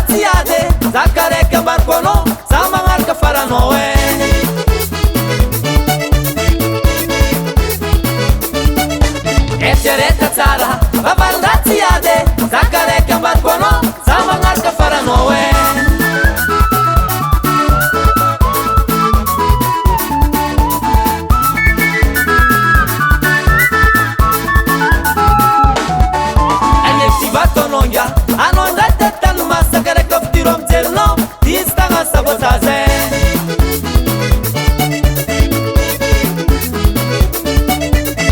Vavandatsy ade zakaraiky ambariko anao za magnaraka faranao Eritreretra tsara vavandatsy ade zakaraiky ambariko anao za magnaraka faranao Vatononga anonga tetano masaka reka fitiro amijerinao izy tagna Sabotazy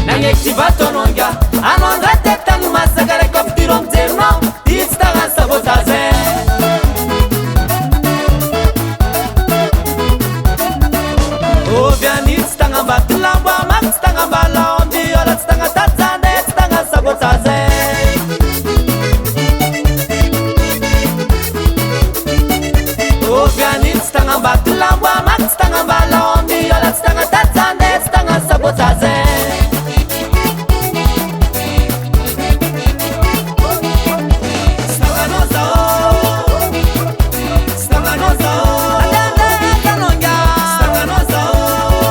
Nagnekitry vatononga anonga tetano masaka reka fitiro amijerinao izy tagna Sabotazy Ovy an'io tsy tagna ambato lambo amaky tsy tagna ambala omby ôla tsy tagna Tagnan'ny tsy tagna Sabotazy Tsy tagna ambato lambo amaky tsy tagna ambala omby ôla tsy tagna Tagnan'ny tsy tagna Sabotazy Tsy tagnanao zao Tsy tagnanao zao Andeha tanonga Tsy tagnanao zao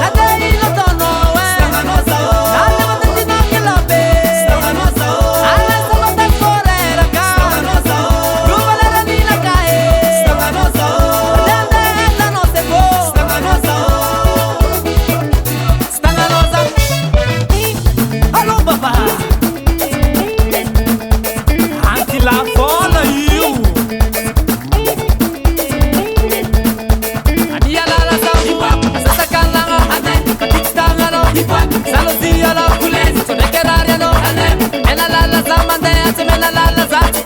Andeha ino ataonao Tsy tagnanao zao Andeha matatino kilabe Tsy tagnanao zao Andeha Sabotazy foreraka Tsy tagnanao zao Rovalerana kae Tsy tagnanao zao Salozia la pulese, sono che l'aria no, e la la la zamandea, se me la la la za.